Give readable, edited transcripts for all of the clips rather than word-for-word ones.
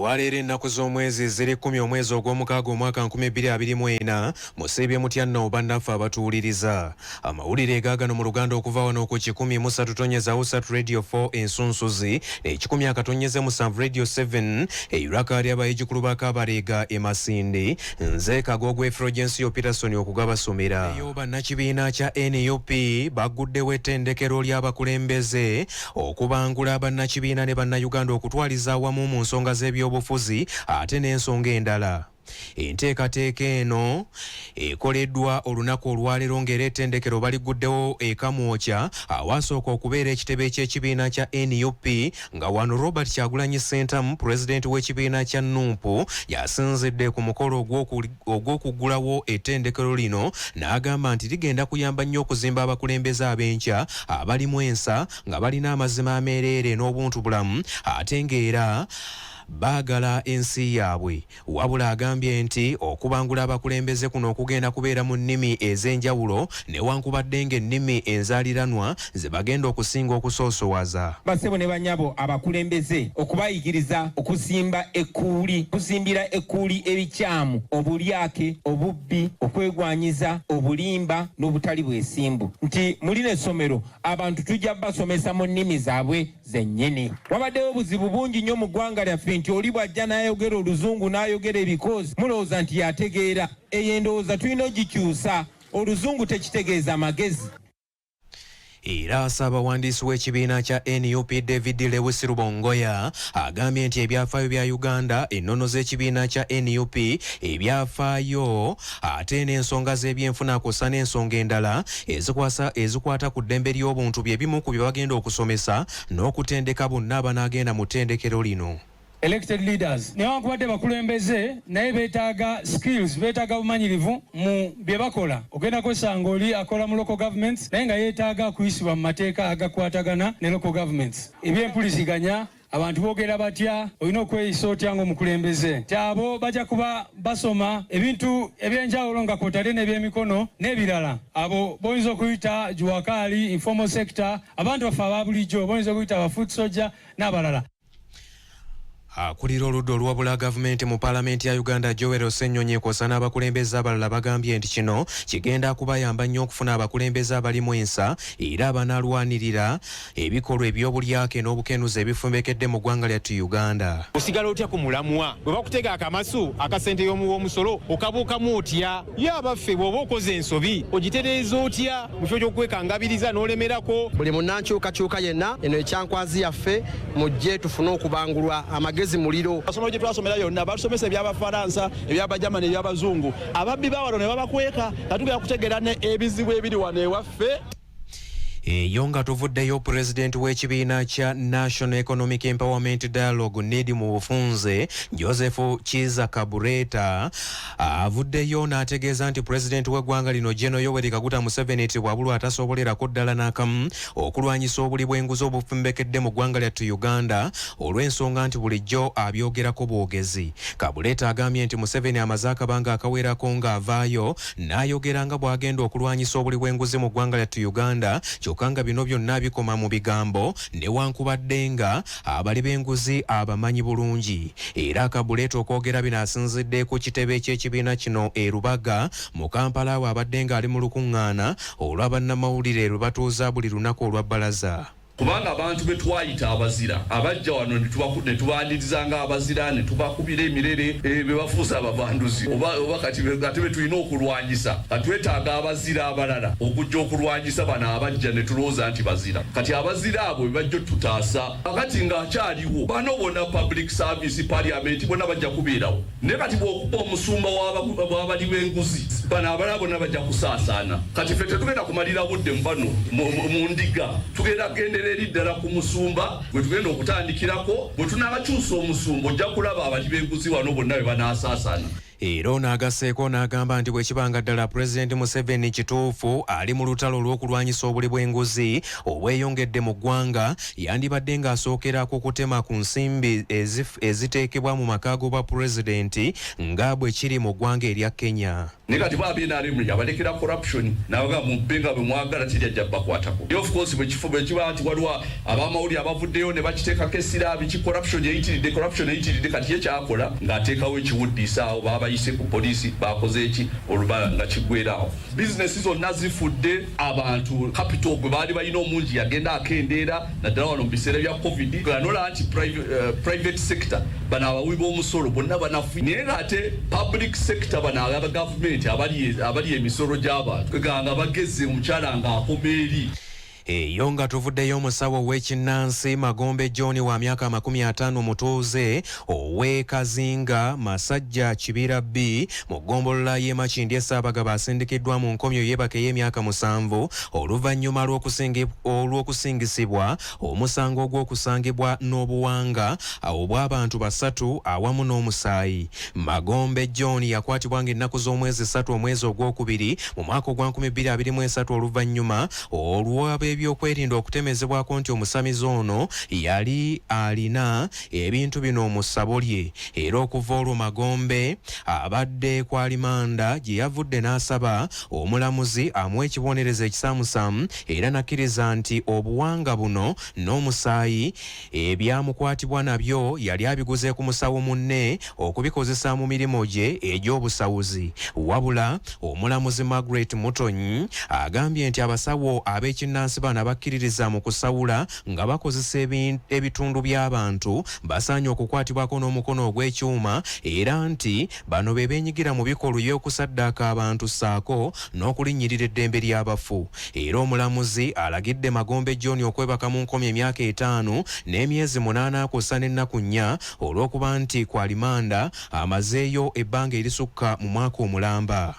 Olwaleero ennaku z'omwezi ziri 10 omwezi ogw'omukaaga omwaka 2024 musiibye mutya nno bannaffe abatuwuliriza. Amawulire gaagano mu Luganda okuva wano ku 103.3 Radio 4 ensunsuzi ne 100.7 Radio 7 eiraka ly'abayigikulu ba Kabalega e Masinde. Nze Kagogo Efrogensi Peterson okugabasomera. Eyo bannakibiina kya NUP baguddewo ettendekero ly'abakulembeze okubangula bannakibiina ne bannayuganda okutwaliza awamu mu nsonga z'ebyobufuzi ate n'ensonga endala. Enteekateeka eno ekoleddwa olunaku olwaleero ng'era ettendekero baliguddewo ekamwokya awasooka okubeera ekitebe ky'ekibiina kya NUP nga wano Robert Kyagulanyi Ssentamu pulezidenti w'ekibiina kya NUP yasinzidde ku mukolo ogw'okuggulawo ettendekero lino n'agamba nti ligenda kuyamba nnyo okuzimba abakulembeze ab'enkya abalimu ensa nga balina amazima ameereere n'obuntubulamu ate ng'era baagala ensi yaabwe. Wabula agambye nti okubangula abakulembeze kuno okugenda kubeera mu nnimi ez'enjawulo newankubadde ng'ennimi enzaaliranwa ze bagenda okusinga okusoosowaza. Basebo ne banyabo abakulembeze okubayigiriza okusimbira ekkuuli ebikyamu, obulyake, obubbi, okwegwanyiza, obulimba n'obutali bwesimbu. Nti mulina essomero abantu tujja basomesa mu nnimi zaabwe zennyini. Wabaddewo obuzibu bungi nnyo mu ggwanga lyaffe nti oli bw'ajja n'ayogera Oluzungu n'ayogera ebikozi mulowooza nti yategeera. Eyo endowooza tulina ogikyusa. Oluzungu tekitegeeza magezi. Era Ssaabawandiisi w'ekibiina kya NUP David Lewis Rubongoya agambye nti ebyafaayo bya Uganda ennono z'ekibiina kya NUP ebyafaayo ate n'ensonga z'ebyenfuna kw'ossa n'ensonga endala ezikwata ku ddembe ly'obuntu bye bimu ku bye bagenda okusomesa n'okutendeka bonna abanaagenda mu ttendekero lino. Elected leaders newankubadde bakulembeze naye beetaaga skills, beetaaga bumanyirivu mu bye bakola. Ogenda kwesanga oli akola mu local governments naye nga yeetaaga kuyisibwa mu mateeka agakwatagana ne local governments. Ebyempuliziganya abantu boogera batya, olina okweyisa otya ng'omukulembeze. Nti abo bajja kuba basoma ebintu ebyenjawulo nga kwotadde n'ebyemikono n'ebirala. Abo boyinza okuyita juwakali, informal sector, abantu baffe aba bulijjo boyinza okuyita aba foot soldier n'abalala. Akulira oludda olwabula gavumenti mu Paalamenti ya Uganda Joel Ossenyonyi kw'ossa n'abakulembeze abalala bagambye nti kino kigenda kubayamba nnyo okufuna abakulembeze abalimu ensa era abanaalwanirira ebikolwa eby'obulyake n'obukenuzi ebifumbekedde mu ggwanga lyattu Uganda. Osigala otya ku mulamwa bwe bakutega akamasu akasente y'omusolo okabuukamu otya? Ye abaffe bw'oba okoze ensobi ogitereeza otya mu kifo ky'okwekangabiriza n'olemerako? Buli munnankyukakyuka yenna eno ekyankwazi yaffe mujje tufune okubangulwa amagezi muliro. Basomero gye twasomera yonna batusomesa eby'Abafaransa, eby'Abajamani, eby'Abazungu. Ababbi bawano ne babakweka katugera kutegeera ne ebizibu ebiri wano ewaffe. Eyo nga tuvuddeyo pulezidenti w'ekibiina kya National Economic Empowerment Dialogue NED mu bufunze Joseph Kiza Kabureta avuddeyo n'ategeeza nti pulezidenti w'eggwanga lino General Yoweri Kaguta Museveni bw'abulwa atasobolerako ddala n'akamu okulwanyisa obuli bw'enguzi obufumbekedde mu ggwanga lyattu Uganda olw'ensonga nti bulijjo abyogerako bwogezi. Kabureta agambye nti Museveni amaze akabanga akawerako ng'avaayo n'ayogera nga bw'agenda okulwanyisa obuli bw'enguzi mu ggwanga lyattu Uganda kyokka bino byonna bikoma mu bigambo newankubadde nga abali b'enguzi abamanyi bulungi. Era Kabureta okwogera bino asinzidde ku kitebe ky'ekibiina kino e Rubaga mu Kampala awo abadde ng'ali mu lukuŋŋaana olw'abannamawulire lwe batuuza buli lunaku olwa bbalaza. Kubanga abantu betwayita abazira abajja wano ne tubaniriza nga abazira ne tubakubira emirere bebafuusa abavanduzi oba kati betulina okulwanyisa katwetaaga abazira abalala okujja okulwanyisa bano abajja ne tulowooza nti bazira kati abazira abo bebajja tutaasa akati ng'akyaliwo bano bonna public service parliament bonna bajja kubeerawo naye kati bw'okuba omusumba w'abali b'enguzi bano abalala bonna bajja kusaasaana kati ffe tetugenda kumalira budde mu bano mu ndiga tugenda kugenda eri ddala ku musumba bwe tugenda okutandikirako bwe tunaabakyusa omusumba ojja kulaba abali b'enguzi wano bonna bwe banaasaasaana. Era n'agasseeko n'agamba nti bwe kibanga ddala Pulezidenti Museveni kituufu ali mu lutalo olw'okulwanyisa obuli bw'enguzi obweyongedde mu ggwanga, yandibadde ng'asookera ku kutema ku nsimbi eziteekebwa mu maka g'obwa pulezidenti nga bwe kiri mu ggwanga erya Kenya. Ne kati NRM yabalekera corruption nabaga mu benga bwe mwagala tijja bakwatako. Of course bwe kiba nti waliwo abamawulire abavuddeyo ne bakiteekako essira corruption eyitiridde kati ye kyakola ng'ateekawo ekiwuddisa awo babayise ku poliisi bakoze eki olubala nga kiggweerawo. Bizinesi zonna zifudde, abantu capital gwe baali balina omungi yagenda akendeera naddala wano mu biseera bya covid ganola nti private sector bano abawi b'omusolo bonna banafu naye ng'ate public sector bano aba gavumenti abali emisolo gy'abantu ganga bageze omukyala ng'akoma eri. Eyo nga tuvuddeyo omusawo ow'ekinnansi Magombe John wa myaka 50 mutuuze ow'e Kazinga Masajja Kibira B mu ggombolola y'e Makindye Ssaabagaba asindikiddwa mu nkomyo y'ebaka y'emyaka 7 oluvannyuma olw'okusingisibwa omusango gw'okusangibwa n'obuwanga obw'abantu 3 awamu n'omusaayi. Magombe John yakwatibwa ng'ennaku z'omwezi 3 omwezi ogwokubiri mu mwaka ogwa 2023 oluvannyuma ebyokwerinda okutemezebwako nti omusamizi ono yali alina ebintu bino mu ssabo lye. Era okuva olwo Magombe abadde kwa limanda gye yavudde n'asaba omulamuzi amuwa ekibonerezo ekisaamusaamu era nakkiriza nti obuwanga buno n'omusaayi ebyamukwatibwa nabyo yali abiguze ku musawo munne okubikozesa mu mirimu gye egy'obusawuzi. Wabula omulamuzi Margaret Mutonyi agambye nti abasawo ab'ekinnansi bano bakkiririza mu kusawula nga bakozesa ebitundu by'abantu basaanye okukwatibwako n'omukono ogw'ekyuma era nti bano be beenyigira mu bikolwa by'okusaddaaka abantu ssaako n'okulinnyirira eddembe ly'abafu. Era omulamuzi alagidde Magombe John okwebaka mu nkomyo emyaka 5 n'emyezi 8 kw'ossa n'ennaku 4 olw'okuba nti kwa limanda amazeeyo ebbanga erisukka mu mwaka omulamba.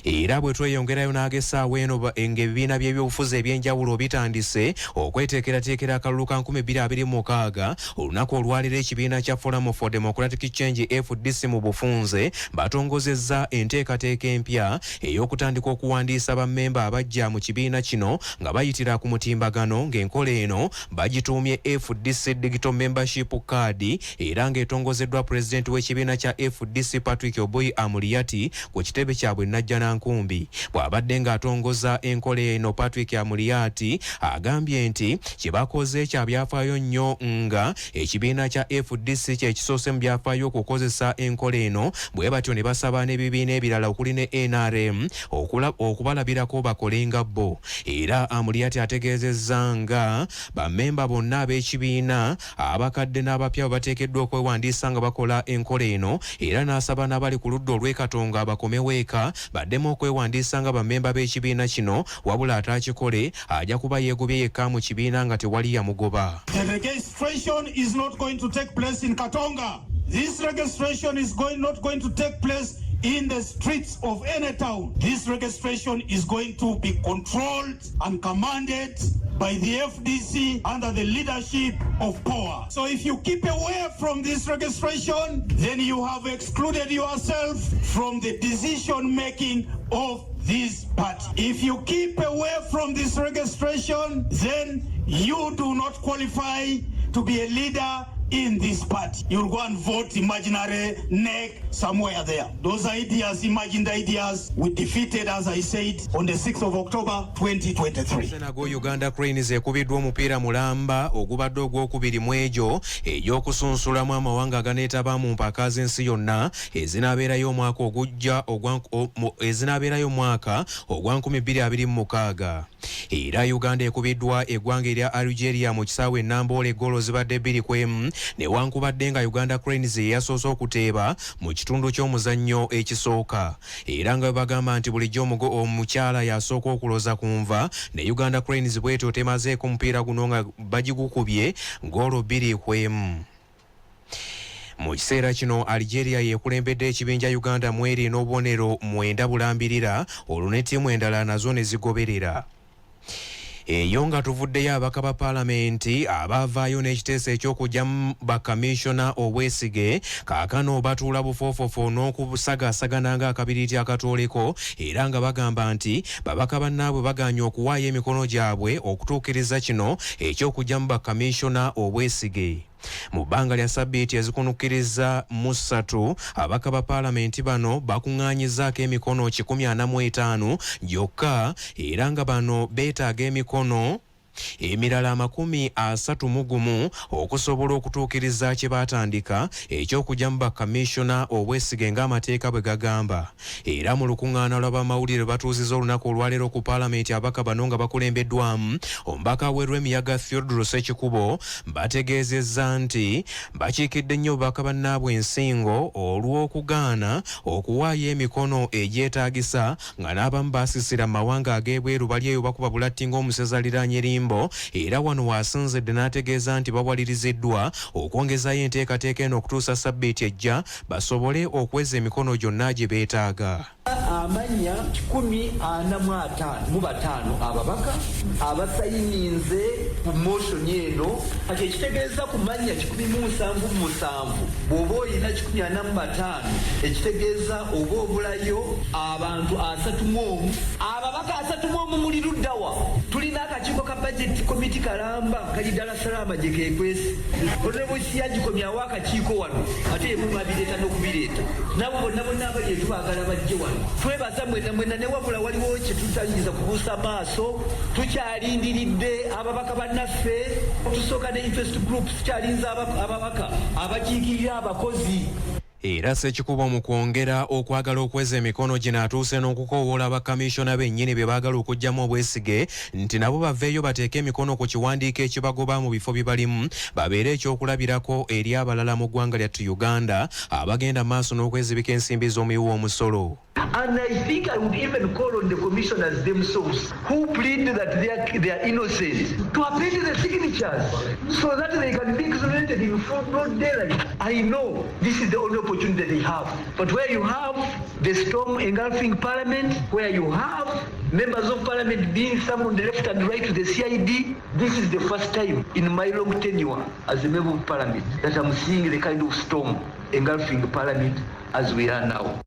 Era bwe tweyongerayo n'agesaawo eno ng'ebibiina by'ebyobufuzi eby'enjawulo bitandise okweteekerateekera akalulu ka 2026 olunaku olwaliro ekibiina kya Forum for Democratic Change FDC mu bufunze batongozezza enteekateeka empya ey'okutandika okuwandiisa bammemba abajja mu kibiina kino nga bayitira ku mutimbagano ng'enkola eno bagituumye FDC Digital Membership Card era ng'etongozeddwa pulezidenti w'ekibiina kya FDC Patrick Oboy Amuriati ku kitebe kyabwe Najjana Nkumbi. Bw'abadde ng'atongoza enkola eno Patrick Amuriati agambye nti kibakoze kya byafaayo nnyo nga ekibiina kya FDC kye kisoose mu byafaayo okukozesa enkola eno bwe batyo ne basaba n'ebibiina ebirala okuli ne NRM okubalabirako bakolenga bo. Era Amuriati ategeezezza nga bammemba bonna ab'ekibiina abakadde n'abapya bateekeddwa okwewandiisa nga bakola enkola eno era n'asaba n'abali ku ludda olw'Ekatonga abakomewo eka baddemu okwewandiisa nga bammemba b'ekibiina kino wabula ataakikole ajja kuba yeegobye yekka mu kibiina nga tewali yamugoba. The registration is not going to take place in Katonga. This registration is not going to take place in the streets of any town. This registration is going to be controlled and commanded by the FDC under the leadership of power. So if you keep away from this registration, then you have excluded yourself from the decision making of this party. If you keep away from this registration, then you do not qualify to be a leader in this party. You'll go and vote imaginary neck somewhere there. Those ideas, imagined ideas, we defeated, as I said, on the 6th of October 2023. Senago Uganda Cranes ekubiddwa omupiira mulamba ogubadde ogwokubiri mu egyo egy'okusunsulamu amawanga aganeetaba mu mpaka z'ensi yonna ezinaabeerayo omwaka ogwa 2026. Era Uganda ekubiddwa eggwanga erya Algeria mu kisaawe e Namboole eggolo zibadde 2-1 newankubadde nga Uganda Cranes yasoose okuteeba mu kitundu ky'omuzannyo ekisooka. Era nga bagamba nti bulijjo omukyala yasooka okuloza ku nva ne Uganda Cranes bwetyo temazeeko omupiira guno nga bagigukubye goolo 2-1. Mu kiseera kino Algeria yeekulembedde ekibinja Uganda mweri n'obubonero 9 bulambirira olwo ne ttiimu endala nazo ne zigoberera. eyo nga tuvuddeyo abaka ba paalamenti abavaayo n'ekiteeso eky'okugyamu bakamishona obwesige kaakano batuula bufoofofo n'okusagaasagana ng'akabiriiti akatooleko era nga bagamba nti babaka bannaabwe baganye okuwaayo emikono gyabwe okutuukiriza kino eky'okugyamu bakamishona obwesige. Mu bbanga lya ssabbiiti ezikunukkiriza mu 3 abaka ba paalamenti bano bakuŋŋaanyizaako emikono 145 gyokka era nga bano beetaaga emikono emirala 31 okusobola okutuukiriza kye baatandika eky'okugyamu bakamishona obwesige ng'amateeka bwe gagamba. Era mu lukuŋŋaana lw'abamawulire batuuzizza olunaku olwaleero ku paalamenti abaka bano nga bakulembeddwamu omubaka w'Erwemiyaga Theodore Ssekikubo bategeezezza nti bakiikidde nnyo babaka bannaabwe ensingo olw'okugaana okuwaayo emikono egyetaagisa nga n'abamu baasisira mu mawanga ag'ebweru bali eyo bakuba bulatti ng'omusezaliraanye Rimbo era wano waasinzidde n'ategeeza nti bawaliriziddwa okwongezayo enteekateeka eno okutuusa ssabbiiti ejja basobole okweza emikono gyonna gye beetaaga. Amanya 145 ababaka abasayininze ku motion eno ate ekitegeeza ku manya 177 bw'oba olina 145 ekitegeeza oba obulayo abantu 31 ababaka 31 muli luddawa. Tulina akakiiko ka budget committee kalamba kali Dar es Salaam gye keekwese olw'ebuyisi yagikomyawo akakiiko wano ate ye mubabireeta n'okubireeta nabo bonna bonna abali etubagala bajje wano. Twebaza mwena ne wabula waliwo kye tutayinza kubuusa maaso tukyalindiridde ababaka bannaffe tusooka ne interest groups kyalinza ababaka abakiikirira abakozi. Era Ssekikubo mu kwongera okwagala okweza emikono gino atuuse n'okukoowoola bakamishona bennyini be baagala okuggyamu obwesige nti nabo baveeyo bateeke emikono ku kiwandiiko ekibagoba mu bifo bye balimu babeere ekyokulabirako eri abalala mu ggwanga lyattu Uganda abagenda maaso n'okwezibika ensimbi z'omuyiwa omusolo. And I think I would even call on the commissioners themselves who plead that they are innocent to append the signatures so that they can be exonerated in full broad daylight. I know this is the only opportunity they have, but where you have the storm engulfing parliament, where you have members of parliament being summoned left and right to the CID, this is the first time in my long tenure as a member of parliament that I'm seeing the kind of storm engulfing parliament as we are now.